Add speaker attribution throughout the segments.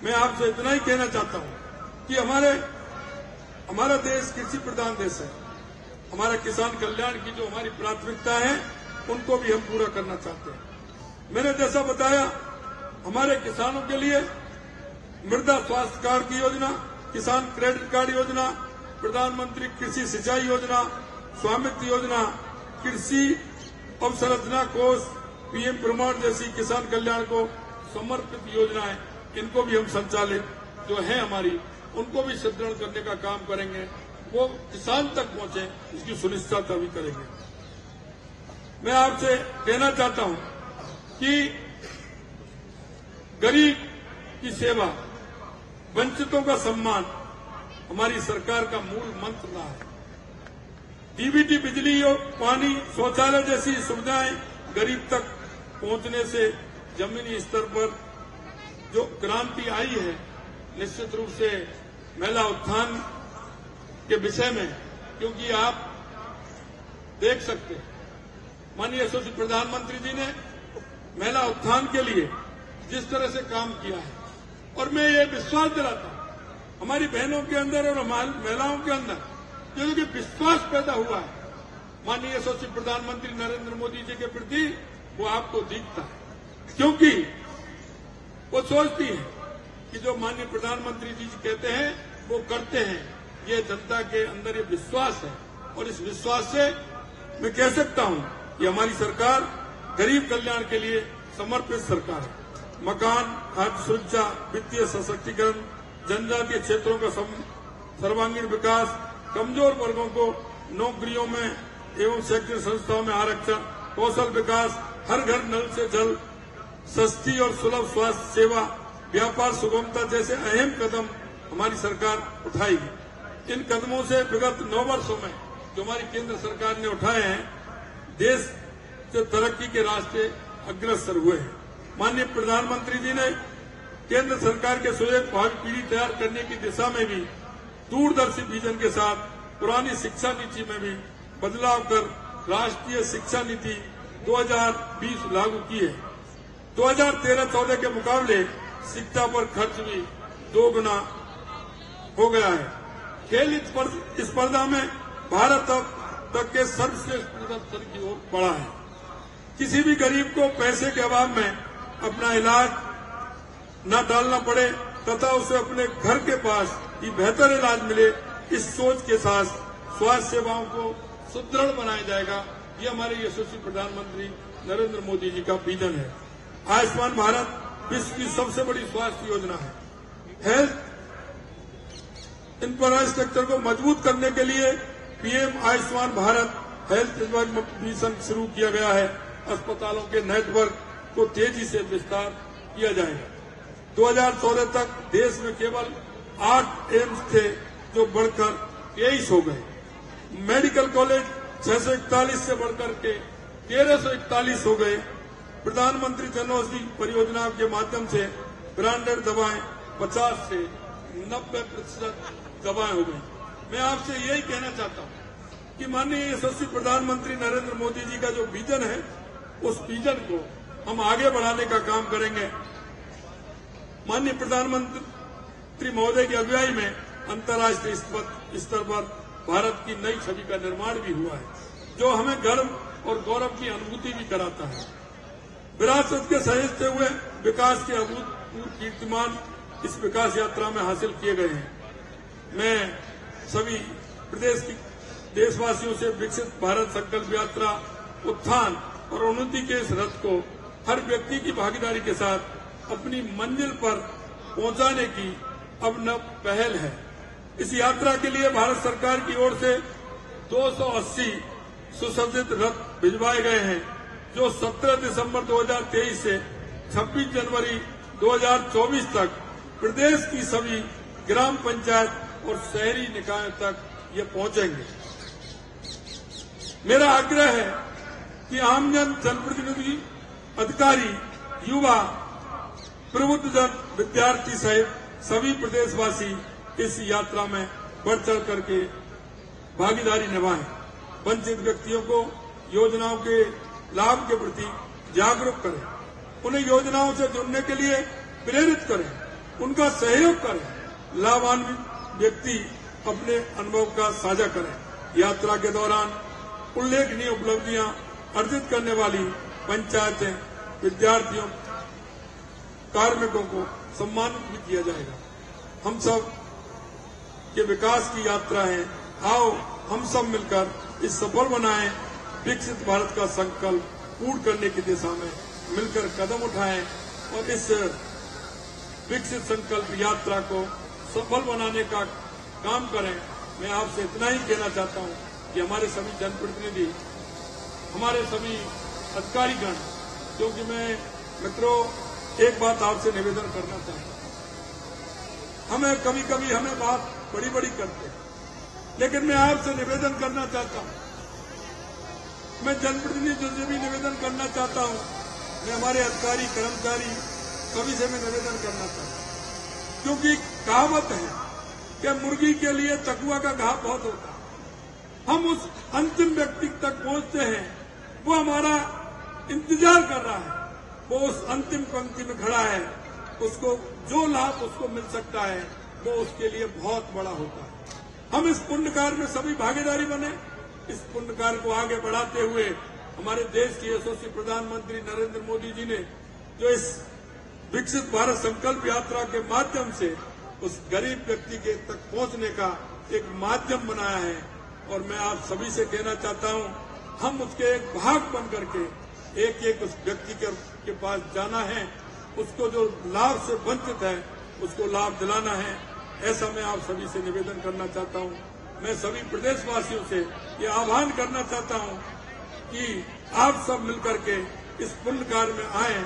Speaker 1: मैं आपसे इतना ही कहना चाहता हूं कि हमारा देश कृषि प्रधान देश है। हमारा किसान कल्याण की जो हमारी प्राथमिकता है उनको भी हम पूरा करना चाहते हैं। मैंने जैसा बताया, हमारे किसानों के लिए मृदा स्वास्थ्य कार्ड की योजना, किसान क्रेडिट कार्ड योजना, प्रधानमंत्री कृषि सिंचाई योजना, स्वामित्व योजना, कृषि अवसंरचना कोष, पीएम प्रमाण जैसी किसान कल्याण को समर्पित योजनाएं, इनको भी हम संचालित जो है हमारी, उनको भी सुदृढ़ करने का काम करेंगे। वो किसान तक पहुंचे, इसकी सुनिश्चितता भी करेंगे। मैं आपसे कहना चाहता हूं कि गरीब की सेवा, वंचितों का सम्मान हमारी सरकार का मूल मंत्र रहा है। डीबीटी, बिजली और पानी, शौचालय जैसी सुविधाएं गरीब तक पहुंचने से जमीनी स्तर पर जो क्रांति आई है, निश्चित रूप से महिला उत्थान के विषय में, क्योंकि आप देख सकते हैं माननीय यशस्वी प्रधानमंत्री जी ने महिला उत्थान के लिए जिस तरह से काम किया है, और मैं ये विश्वास दिलाता हूं हमारी बहनों के अंदर और हमारी महिलाओं के अंदर जो विश्वास पैदा हुआ है माननीय यशस्वी प्रधानमंत्री नरेंद्र मोदी जी के प्रति, वो आपको दिखता है। क्योंकि वो सोचती है कि जो माननीय प्रधानमंत्री जी कहते हैं वो करते हैं। ये जनता के अंदर ये विश्वास है, और इस विश्वास से मैं कह सकता हूं कि हमारी सरकार गरीब कल्याण के लिए समर्पित सरकार है। मकान, खाद्य सुरक्षा, वित्तीय सशक्तिकरण, जनजातीय क्षेत्रों का सर्वांगीण विकास, कमजोर वर्गों को नौकरियों में एवं शैक्षणिक संस्थाओं में आरक्षण, कौशल विकास, हर घर नल से जल, सस्ती और सुलभ स्वास्थ्य सेवा, व्यापार सुगमता जैसे अहम कदम हमारी सरकार उठाएगी। इन कदमों से विगत 9 वर्षों में जो हमारी केंद्र सरकार ने उठाए हैं, देश से तरक्की के रास्ते अग्रसर हुए हैं। माननीय प्रधानमंत्री जी ने केंद्र सरकार के सुयोग भावी पीढ़ी तैयार करने की दिशा में भी दूरदर्शी विजन के साथ पुरानी शिक्षा नीति में भी बदलाव कर राष्ट्रीय शिक्षा नीति 2020 लागू की है। 2013-14 के मुकाबले शिक्षा पर खर्च भी 2 गुना हो गया है। खेल स्पर्धा में भारत अब तक के सर्वश्रेष्ठ प्रदर्शन की ओर बढ़ा है। किसी भी गरीब को पैसे के अभाव में अपना इलाज न डालना पड़े तथा उसे अपने घर के पास ही बेहतर इलाज मिले, इस सोच के साथ स्वास्थ्य सेवाओं को सुदृढ़ बनाया जाएगा। ये हमारे यशस्वी प्रधानमंत्री नरेंद्र मोदी जी का विजन है। आयुष्मान भारत विश्व की सबसे बड़ी स्वास्थ्य योजना है। हेल्थ इंफ्रास्ट्रक्चर को मजबूत करने के लिए PM Ayushman Bharat health mission शुरू किया गया है। अस्पतालों के नेटवर्क को तेजी से विस्तार किया जाएगा। 2014 तक देश में केवल 8 एम्स थे, जो बढ़कर 23 हो गए। मेडिकल कॉलेज 641 से बढ़कर के 1341 हो गए। प्रधानमंत्री जन औषधि परियोजना के माध्यम से ब्रांडेड दवाएं 50 से 90% दवाएं हो गई। मैं आपसे यही कहना चाहता हूं कि माननीय यशस्वी प्रधानमंत्री नरेंद्र मोदी जी का जो विजन है, उस विजन को हम आगे बढ़ाने का काम करेंगे। माननीय प्रधानमंत्री महोदय की अगुवाई में अंतर्राष्ट्रीय स्तर पर भारत की नई छवि का निर्माण भी हुआ है, जो हमें गर्व और गौरव की अनुभूति भी कराता है। विरासत के सहेजते हुए विकास के अभूतपूर्व कीर्तिमान इस विकास यात्रा में हासिल किए गए हैं। मैं सभी प्रदेश की देशवासियों से विकसित भारत संकल्प यात्रा, उत्थान और उन्नति के इस रथ को हर व्यक्ति की भागीदारी के साथ अपनी मंजिल पर पहुंचाने की अब नव पहल है। इस यात्रा के लिए भारत सरकार की ओर से 280 सुसज्जित रथ भिजवाए गए हैं, जो 17 दिसंबर 2023 से 26 जनवरी 2024 तक प्रदेश की सभी ग्राम पंचायत और शहरी निकायों तक ये पहुंचेंगे। मेरा आग्रह है कि आमजन, जनप्रतिनिधि, अधिकारी, युवा, प्रबुद्धजन, विद्यार्थी सहित सभी प्रदेशवासी इस यात्रा में बढ़ चढ़ करके भागीदारी निभाएं। वंचित व्यक्तियों को योजनाओं के लाभ के प्रति जागरूक करें, उन्हें योजनाओं से जुड़ने के लिए प्रेरित करें उनका सहयोग करें, लाभान्वित व्यक्ति अपने अनुभव का साझा करें। यात्रा के दौरान उल्लेखनीय उपलब्धियां अर्जित करने वाली पंचायतें, विद्यार्थियों, कार्मिकों को सम्मानित भी किया जाएगा। हम सब के विकास की यात्रा है, आओ हम सब मिलकर इस सफल बनाएं, विकसित भारत का संकल्प पूर्ण करने की दिशा में मिलकर कदम उठाएं और इस विकसित संकल्प यात्रा को सफल बनाने का काम करें। मैं आपसे इतना ही कहना चाहता हूं कि हमारे सभी जनप्रतिनिधि, हमारे सभी अधिकारीगण, क्योंकि मैं मित्रों एक बात आपसे निवेदन करना चाहता हूं, हमें कभी कभी हमें बात बड़ी बड़ी करते हैं, लेकिन मैं आपसे निवेदन करना चाहता हूं, मैं जनप्रतिनिधियों से भी निवेदन करना चाहता हूं, मैं हमारे अधिकारी कर्मचारी सभी से मैं निवेदन करना चाहता हूं, क्योंकि कहावत है कि मुर्गी के लिए चकुआ का घाव बहुत होता है। हम उस अंतिम व्यक्ति तक पहुंचते हैं, वो हमारा इंतजार कर रहा है, वो उस अंतिम पंक्ति में खड़ा है, उसको जो लाभ उसको मिल सकता है वो उसके लिए बहुत बड़ा होता है। हम इस पुण्य कार्य में सभी भागीदारी बने, इस पुण्य कार्य को आगे बढ़ाते हुए हमारे देश के यशस्वी प्रधानमंत्री नरेंद्र मोदी जी ने जो इस विकसित भारत संकल्प यात्रा के माध्यम से उस गरीब व्यक्ति के तक पहुंचने का एक माध्यम बनाया है, और मैं आप सभी से कहना चाहता हूं, हम उसके एक भाग बन करके एक एक उस व्यक्ति के पास जाना है, उसको जो लाभ से वंचित है उसको लाभ दिलाना है। ऐसा मैं आप सभी से निवेदन करना चाहता हूं। मैं सभी प्रदेशवासियों से ये आह्वान करना चाहता हूं कि आप सब मिलकर के इस पुण्य कार्य में आएं,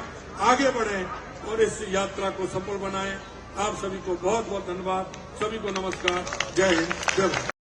Speaker 1: आगे बढ़ें और इस यात्रा को सफल बनाएं। आप सभी को बहुत बहुत धन्यवाद। सभी को नमस्कार। जय हिंद, जय भारत।